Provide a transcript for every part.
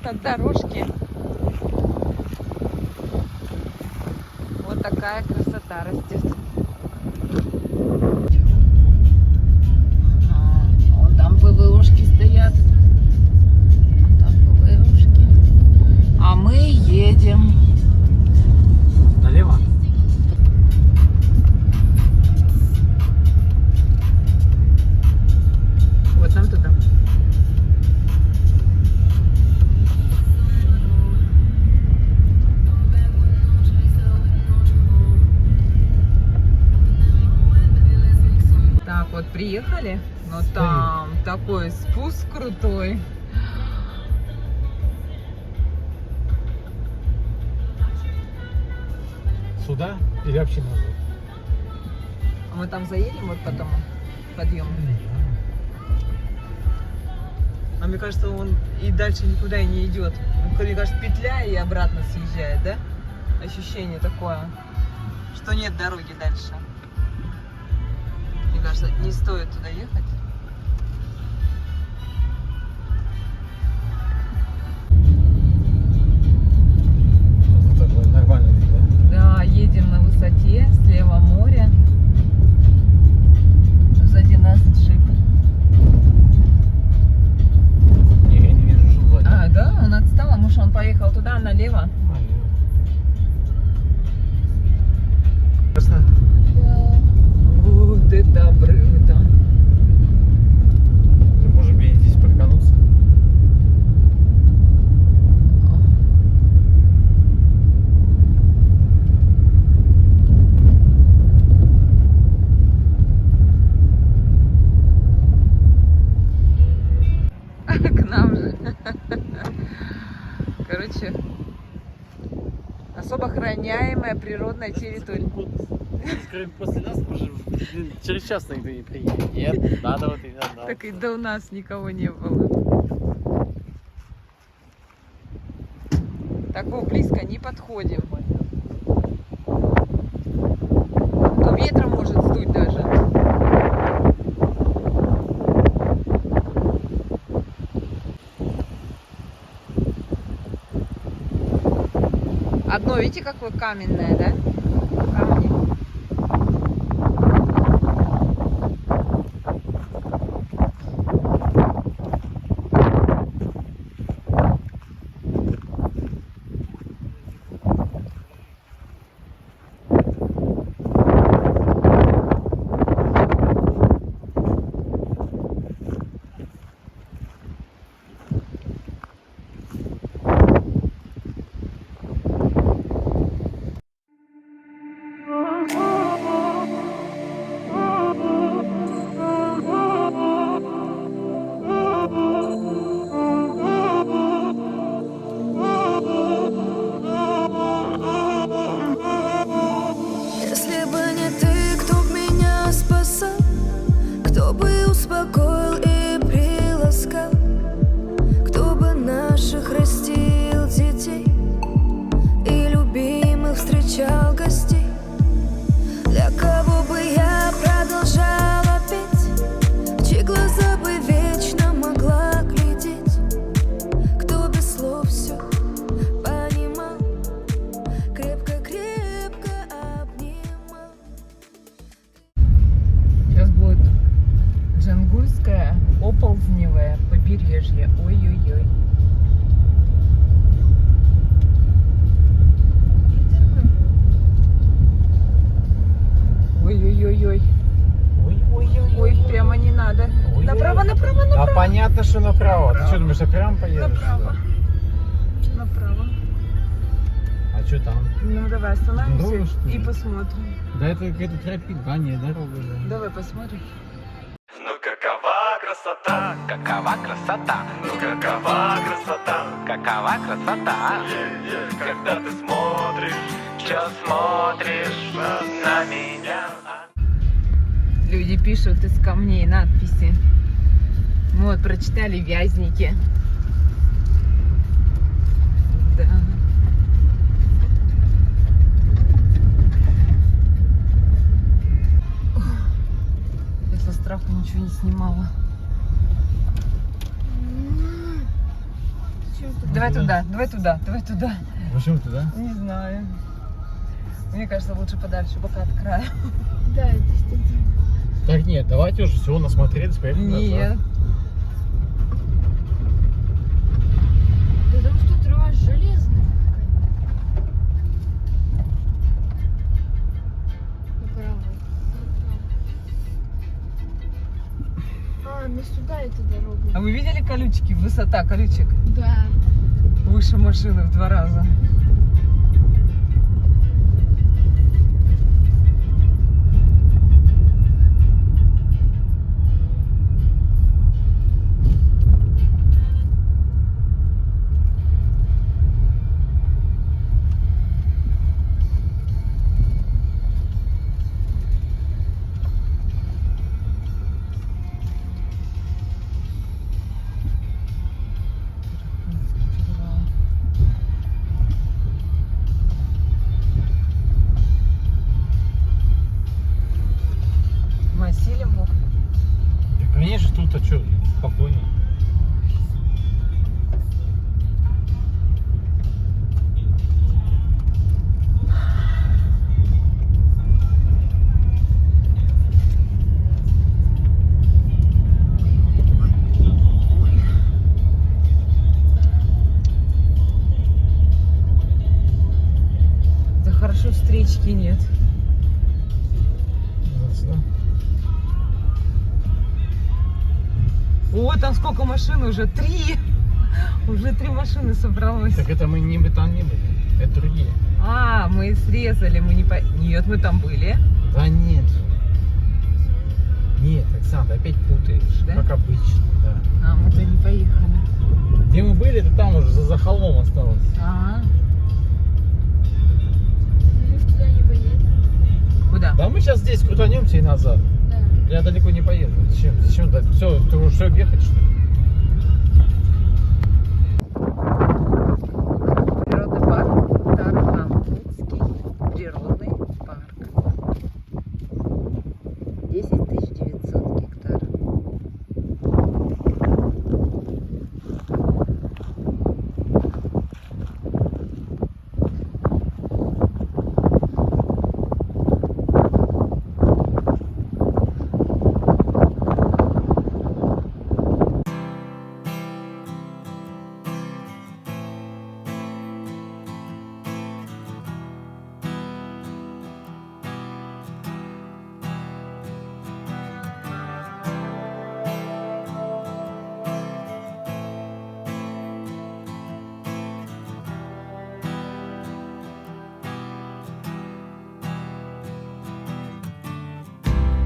от дорожки. Вот такая красота растет. Вон там ПВОшки стоят. Вон там ПВОшки. А мы едем налево. вот нам туда. Так, вот приехали, но там такой спуск крутой. Сюда или вообще назад? А мы там заедем вот потом подъем. А мне кажется, он и дальше никуда и не идет. Мне кажется, петля и обратно съезжает, да? Ощущение такое, что нет дороги дальше. Мне кажется, не стоит туда ехать. Это нормально, да? Да, едем на высоте, слева море. Сзади нас джип. Я не вижу, что сзади. А, да, он отстал, а может он поехал туда, налево? Ясно. Вот это обрывы там. Может быть, здесь паркануться? К нам же. Короче, особо охраняемая природная территория. После нас через час никто не приедет. Нет, надо вот и надо. Так и до у нас никого не было. Так вот близко не подходим. То ветром может сдуть даже. Одно, видите, какое каменное, да? Камни. Успокоил и приласкал, кто бы наших растил детей и любимых встречал гостей, для кого бы я продолжала петь, в чьи глаза бы вечно могла глядеть, кто без слов все понимал, крепко-крепко обнимал. Сейчас будет Джангульское оползневое побережье. Ой-ой-ой. Ой-ой-ой-ой. Ой, прямо не надо. Ой-ой-ой. Направо, направо, Да направо. понятно, что направо. Ты что думаешь, я прям поедешь? Направо. Направо. А что там? Ну давай остановимся Дорога, что ли? и посмотрим. Да это какая-то тропинка, а не дорога же. Давай посмотрим. Ну какова красота, какова красота, ну какова красота, какова красота, когда ты смотришь, все смотришь на меня. Люди пишут из камней надписи. Мы вот прочитали Вязники. Да. Я со страху ничего не снимала. Давай туда, давай туда, давай туда. Почему туда? Не знаю. Мне кажется, лучше подальше, пока от края. Да, это действительно. Так нет, давайте уже всего насмотрелись, поехали Нет. назад. Потому что трава железная какая. А, мы сюда эту дорогу. А вы видели колючки? Высота колючек Да. выше машины в 2 раза. Васильеву. Да, конечно, тут-то что, спокойно. Да хорошо, встречки нет. Ясно. О, там сколько машин уже? 3! Уже 3 машины собралось. Так это мы не там не были, это другие. А, мы срезали, мы не по... Нет, мы там были. Да нет же. Нет, Оксана, ты опять путаешь, Да? как обычно, да. А, мы туда не поехали. Где мы были, это там уже за холмом осталось. А, Мы туда не поедем. куда? Да мы сейчас здесь крутанемся и назад. Да. Я далеко не поеду. Зачем? Зачем? Все, ты уже все объехать, что ли? Природный парк Тарханкутский природный парк. 10 900 гектаров.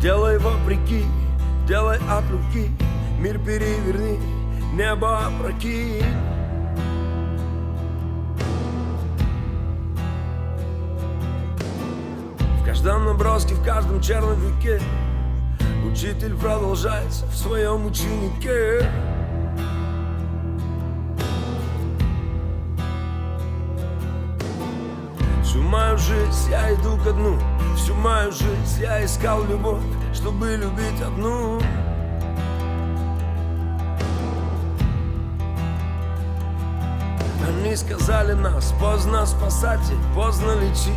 Делай вопреки, делай от руки, мир переверни, небо опрокинь. В каждом наброске, в каждом черновике учитель продолжается в своем ученике. Всю мою жизнь я иду ко дну, всю мою жизнь я искал любовь, чтобы любить одну. Они сказали нас, поздно спасать и поздно лечить.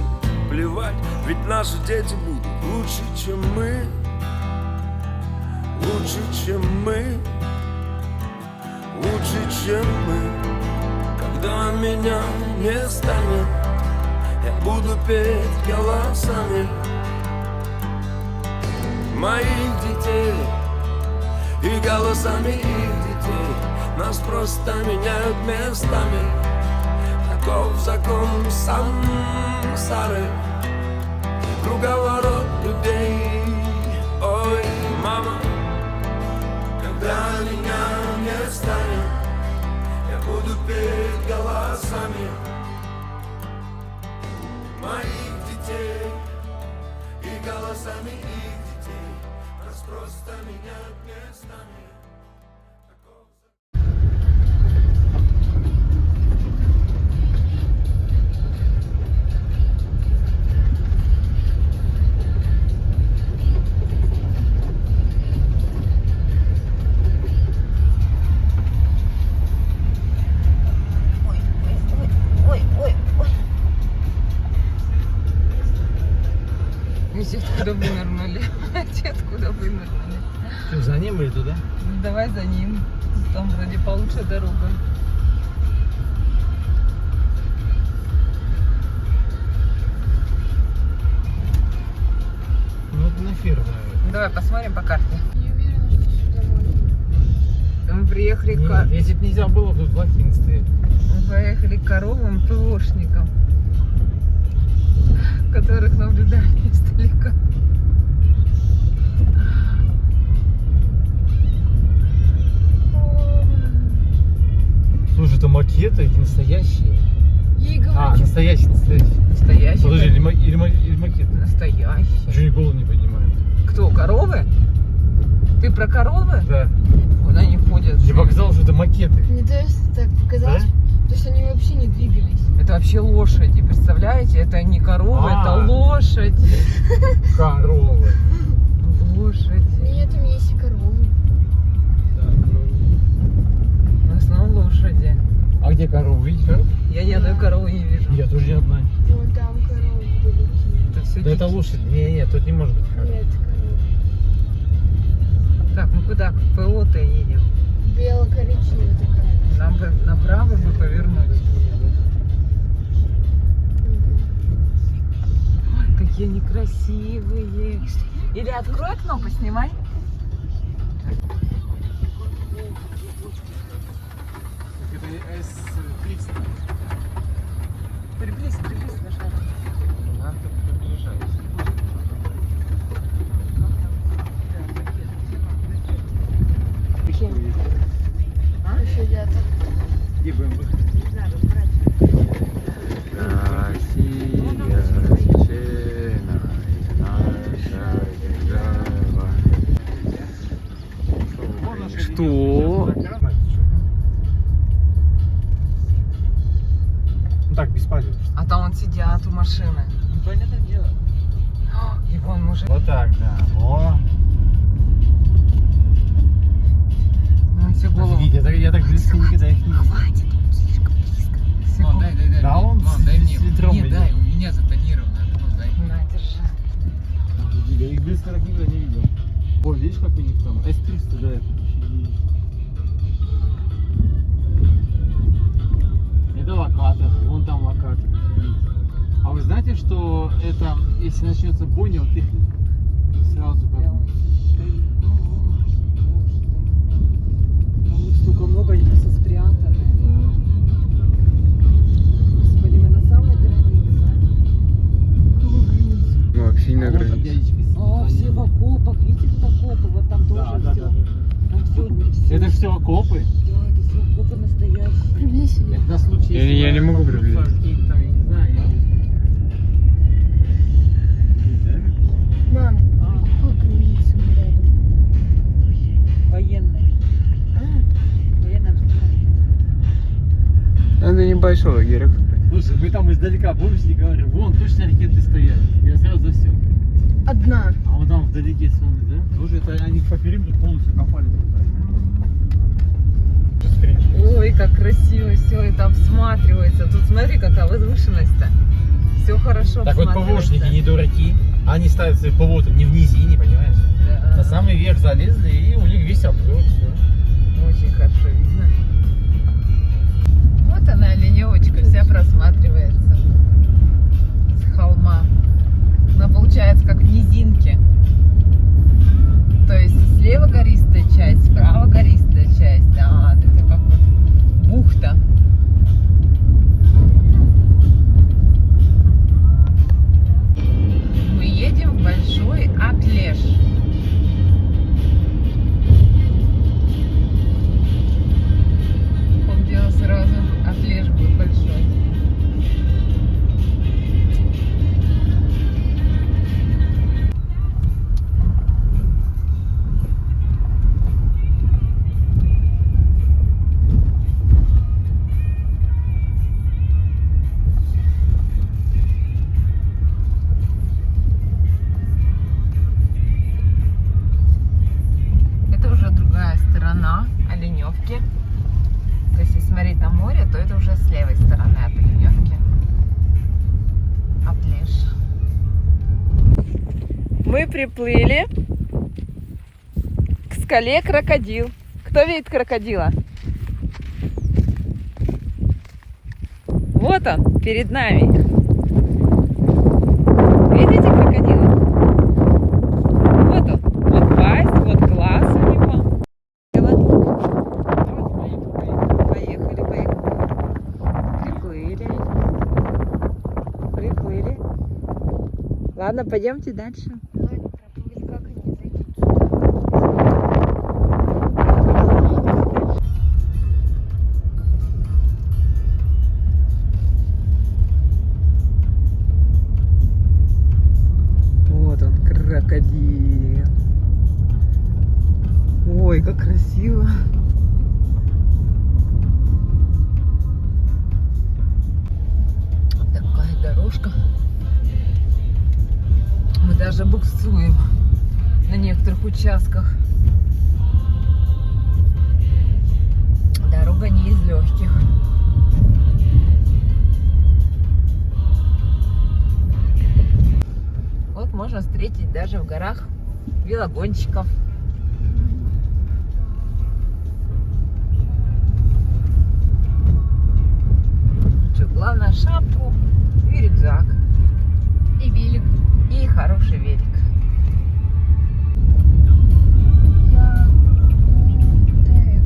Плевать, ведь наши дети будут лучше, чем мы. Лучше, чем мы. Лучше, чем мы. Когда меня не станет, я буду петь голосами моих детей и голосами их детей. Нас просто меняют местами. Таков закон сансары, круговорот людей. Ой, мама, когда меня не станет, я буду петь голосами моих детей и голосами их детей. Нас просто меняют местами. Опять откуда вынырнули. Откуда вынырнули. Ты за ним или туда? Ну, давай за ним. Там вроде получше дорога. Ну, это на ферму, наверное. Давай посмотрим по карте. Не уверена, что сюда можно. Мы приехали Нет, если бы нельзя было, тут лохи не стоят. Мы поехали к коровам ПОшникам, которых наблюдали издалека. Слушай, это макеты, эти настоящие. Ей говорю, А, настоящие. Настоящий. Подожди, или макеты? А Настоящий. что они голову не поднимают? Кто, коровы? Ты про коровы? Да. Вон они ходят. Я показал, что это макеты. мне тоже так показалось, потому что они вообще не двигались. Это вообще лошади, представляете? Это не коровы, А. это лошади. Коровы. Лошади. Нет, там есть и коровы. В основном лошади. А где коровы? Видишь, коровы? Я ни одной коровы не вижу. Я тоже ни одна. Вон там коровы вдалеке. Это все Да это лошадь. Не, тут не может быть коровы. Нет, коровы. Так, мы куда? К ПО-то едем. Бело-коричневая такая. Нам бы направо бы повернуть. Ой, какие они красивые. Или открой окно, поснимай. Это С-300. Приблизь наша. Надо приближать. Еще где-то. Где БМВ? Что? Ну так, без палева. А там вон сидят у машины. Ну, понятное дело. И вон мужик. Вот так, да. О. Он все голову. Я так близко никогда их не видел. Хватит, он слишком близко. Все Вон, дай. Да он дай с мне. ведром Нет, идет. дай, у меня затонировано. Ну, дай. На, держи. Я их близко так никогда не видел. О, видишь, как у них там? С-300, да, это. Это локатор, вон там локатор. А вы знаете, что это, если начнется бойня, вот их сразу как... Там столько много, они просто спрятаны. Господи, мы на самой границе. Какой границе? Ну, вообще на А, все в окопах, видите, тут окопы, вот там тоже Да, все. да. Там все. Это все окопы? Да, это все окопы настоящие. Приблизь ее. Это на случай, Я не могу приблизить. какие-то там, я не знаю, Мам, какой граница мы рядом? Военные. Военная обстановка. Это небольшой лагерь. Слушай, мы там издалека, помнишь, не говорю, вон точно ракеты стоят. Я сразу засек. Одна. А вот там вдалеке сонны, да? Слушай, это они по периметру полностью копали. Ой, как красиво все это обсматривается. Тут смотри, какая возвышенность-то. Все хорошо Так вот обсматривается. ПВОшники не дураки. Они ставят свои ПВО не в низине, понимаешь? Да. На самый верх залезли, и у них весь обзор, все. Очень хорошо видно. Вот она, оленевочка, вся просматривается с холма. Она получается как в низинке. То есть слева гористая часть, справа гористая часть. Да, это как вот бухта. Мы едем в Большой Атлеш. Помнила сразу, Атлеш будет большой. Мы приплыли к скале Крокодил. Кто видит крокодила? Вот он, перед нами. Видите крокодила? Вот он. Вот пасть, вот глаз у него. Поехали, поехали. Приплыли. Ладно, пойдемте дальше. Ладно, проплыли, как они зайдут сюда? Вот он, крокодил. Ой, как красиво. Такая дорожка. Мы даже буксуем на некоторых участках. Дорога не из легких. Вот можно встретить даже в горах велогонщиков. Что, главное шапку и рюкзак. И велик. И хороший велик. Я кутаю.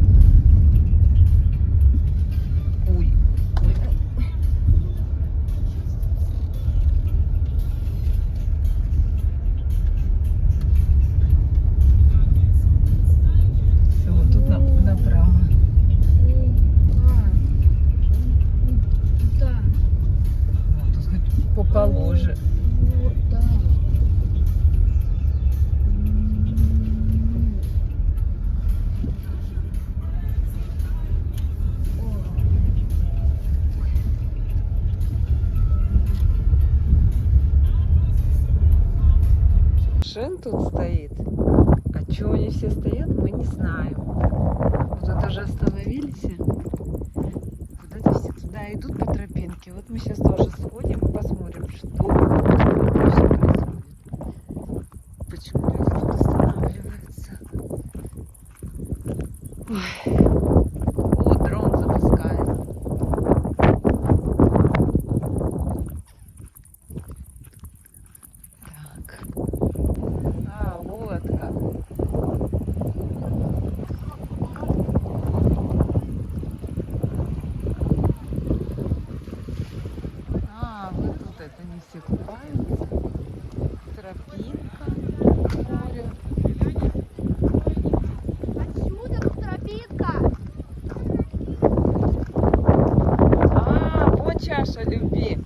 Ой. Все, вот тут направо. Да. Вот тут хоть поположе. Вот, да. Машин тут стоит. А чего они все стоят, мы не знаем. Вот тут уже остановились. Куда-то все туда идут по тропинке. Вот мы сейчас тоже сходим и посмотрим, что вообще происходит. Почему люди тут останавливаются? Ой. О, дрон запускает. Так. А, вот как. А, вот тут это не все купаются. Тропинка к морю. Отсюда тут тропинка. А, вот чаша любви.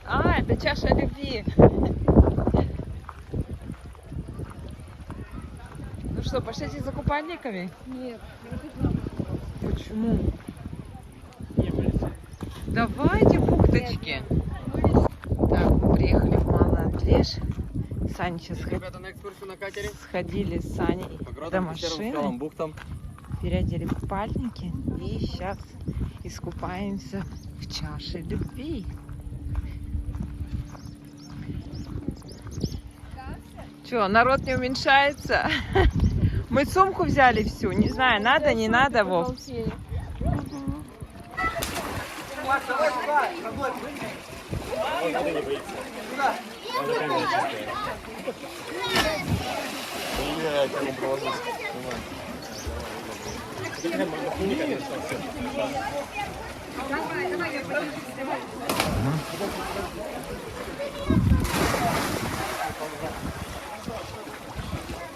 А, это чаша любви. Ну что, пошлите за купальниками? Нет, я хочу. Почему? Давайте бухточки. Так, мы приехали в Малый Андреш. Саня сейчас Ребята, на экскурсию на катере. сходили с Саней По до гротам, пещерам, скалам, машины, бухтам. переодели купальники и сейчас искупаемся в чаше любви. Че, народ не уменьшается? Мы сумку взяли всю, не знаю, надо, не надо, Вов.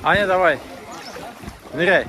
Аня, давай. Ныряй.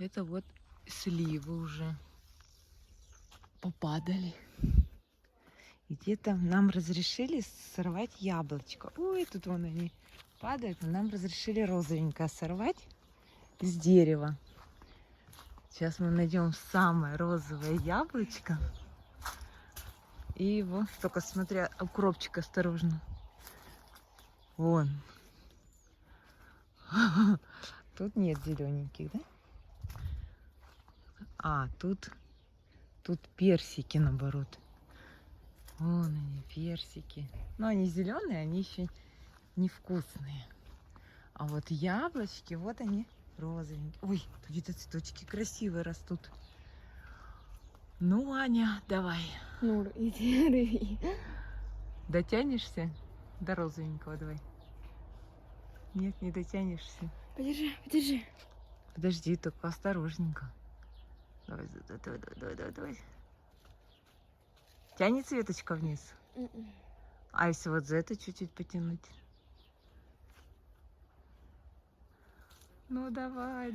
это вот сливы уже попадали. И где-то нам разрешили сорвать яблочко. Ой, тут вон они падают. Но нам разрешили розовенькое сорвать с дерева. Сейчас мы найдем самое розовое яблочко. И его, только смотря, укропчик осторожно. Вон. Тут нет зелененьких, да? А, тут персики, наоборот. Вон они, персики. Но они зеленые, они еще невкусные. А вот яблочки, вот они розовенькие. Ой, тут где-то цветочки красивые растут. Ну, Аня, давай. Ну, иди рви. Дотянешься до розовенького, давай. Нет, не дотянешься. Подержи, подержи. Подожди, только осторожненько. Давай, давай. Тянется веточка вниз. А если вот за это чуть-чуть потянуть? Ну давай,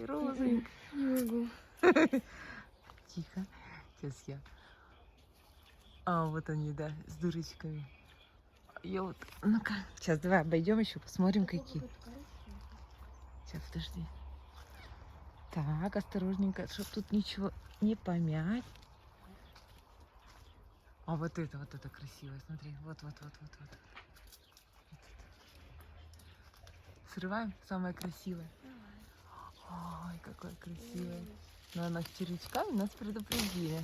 розовенький. Не могу. Тихо. Сейчас я. А, вот они, да, с дырочками. Я вот, ну-ка. Сейчас давай обойдем еще, посмотрим, какие. Сейчас, подожди. Так, осторожненько, чтобы тут ничего не помять. А вот это красивое, смотри. Вот. Срываем самое красивое. Ой, какое красивое. Но оно с червячками, нас предупредили,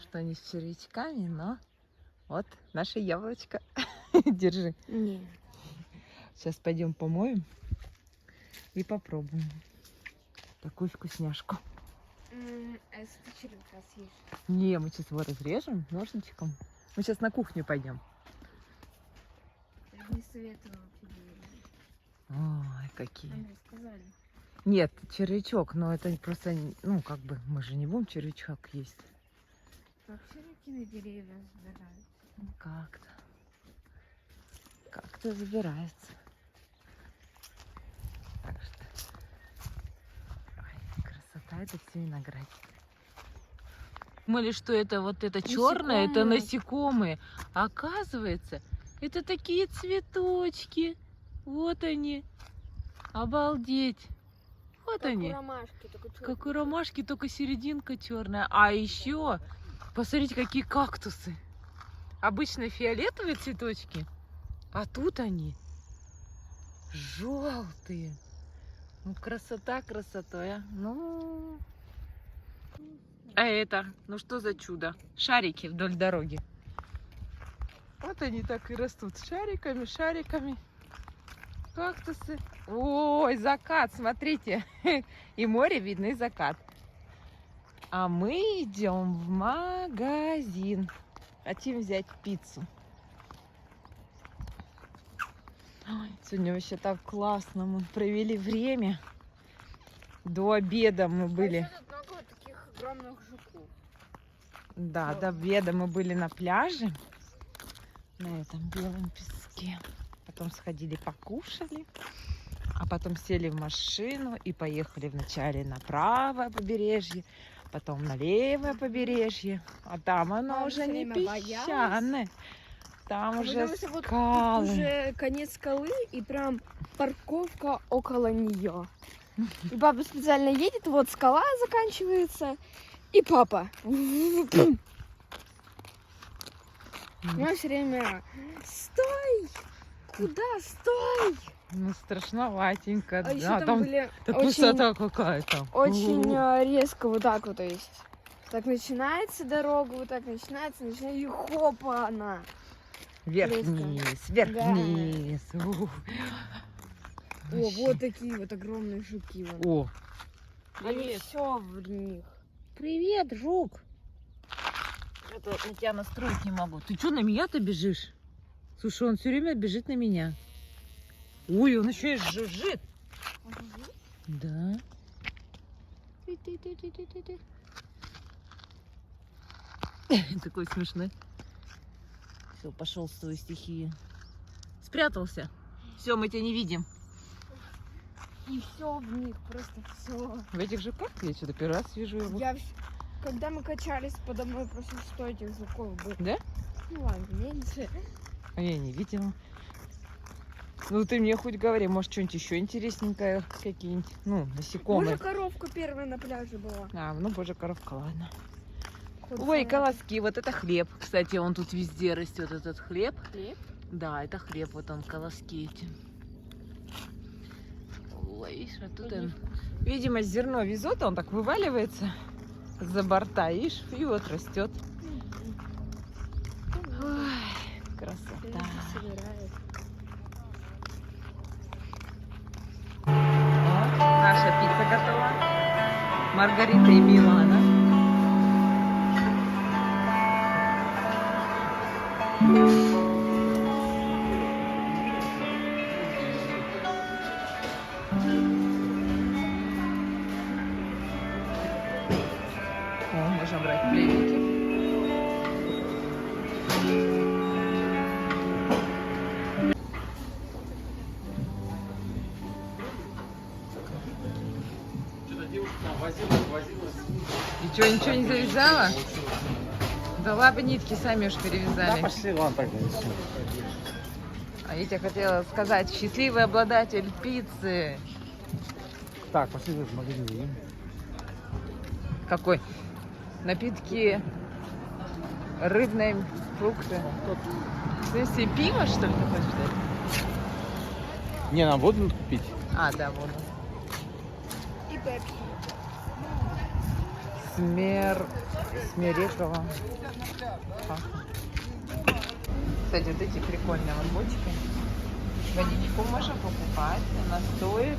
что они с червячками, но вот наше яблочко. Держи. Не. Сейчас пойдем помоем и попробуем такую вкусняшку. А если ты червяка съешь? Не, мы сейчас его разрежем ножничком. Мы сейчас на кухню пойдем. Я не советую вообще делать. Ой, какие. Нам же сказали. Нет, червячок, но это просто, ну, как бы, мы же не будем червячок есть. Как червяки на деревья забирают? Ну, как-то забирается. Так что, ой, красота, это все виноград. Думали, что это вот это черное, это насекомые. А оказывается, это такие цветочки. Вот они. Обалдеть. Вот Как они. у ромашки, только чёрный. Как у ромашки, только серединка черная. А еще, посмотрите, какие кактусы. Обычно фиолетовые цветочки, а тут они желтые. Ну, красота красотой, а. Ну, а это, ну что за чудо? Шарики вдоль дороги. Вот они так и растут шариками. Кактусы. Ой, закат, смотрите. И море видно, и закат. А мы идем в магазин. Хотим взять пиццу. Ой, сегодня вообще так классно. Мы провели время. До обеда мы были. А ещё тут много таких огромных жуков. Да, до обеда мы были на пляже. На этом белом песке. Потом сходили, покушали. А потом сели в машину и поехали вначале на правое побережье, потом на левое побережье. А там оно Мама уже всё не время боялась. песчаное. Там уже Потому вот скалы. тут уже конец скалы и прям парковка около нее. И папа специально едет, вот скала заканчивается, и папа. Мы все время: стой! Куда? Стой! Ну, страшноватенько. А еще да, там были так очень, высота какая-то. очень резко вот так вот, то есть. Так начинается дорога, вот так начинается, и хопа она. Вверх-вниз, Да. вверх-вниз. О, Вообще. вот такие вот огромные жуки. Вон. О, Они все в них. привет, жук. Это на тебя настроить не могу. Ты что на меня-то бежишь? Слушай, он все время бежит на меня. Ой, он еще и жужжит. Да. Такой смешной. Все, пошел в свою стихию. Спрятался. Все, мы тебя не видим. И все в них, просто все. В этих же парках я что-то первый раз вижу его. Когда мы качались подо мной, просто 100 этих звуков было. Да? Ну ладно, меньше. А я не видела. Ну ты мне хоть говори, может что-нибудь еще интересненькое, какие-нибудь, ну, насекомые. Боже, коровка первая на пляже была. А, ну боже, коровка, ладно. Кот Ой, самый- колоски, вот это хлеб. Кстати, он тут везде растет, этот хлеб. Хлеб? Да, это хлеб, вот он, колоски эти. Ой, видишь, а тут он, видимо, зерно везут, а он так вываливается за борта, видишь, и вот растет. Ой, красота. Собирает. Наша пицца готова. Маргарита и Милана. О, можно брать пленники. Что-то девушка там возилась. И что, ничего не завязала? Да ладно, нитки сами уж перевязали. Пошли, ладно, так все. А я тебе хотела сказать, счастливый обладатель пиццы. Так, пошли в магазин. Какой? Напитки, рыбные, фрукты. В смысле, пиво, что ли, ты хочешь дать? Не, нам воду купить. А, да, воду. И пепси. Смерекова. Кстати, вот эти прикольные вот бочки. Водичку можно покупать, она стоит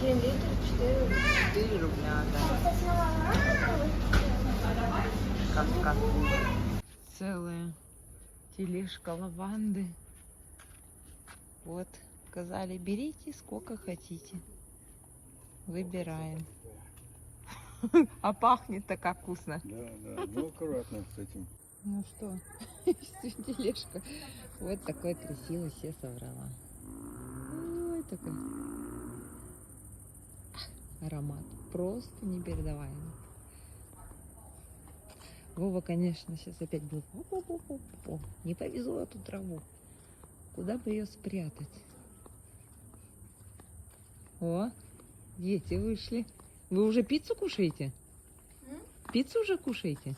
1 литр 4 рубля. 4 рубля, да. Как? Целая тележка лаванды. Вот, сказали, берите сколько хотите. Выбираем. А пахнет-то как вкусно. Да, ну аккуратно с этим. Ну что, тележка. Вот такой красивый себе собрала. Ой, такой аромат. Просто непередаваемый. Вова, конечно, сейчас опять будет. Не повезло эту траву. Куда бы ее спрятать? О, дети вышли. Вы уже пиццу кушаете? Пиццу уже кушаете?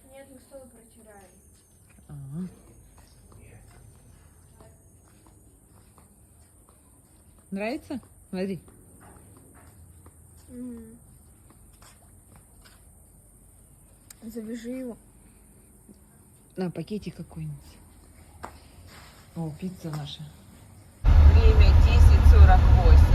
Нет, мы стол протираем. Ага. Нравится? Смотри. Завяжи его. На пакете какой-нибудь. О, пицца наша. Время 10:48.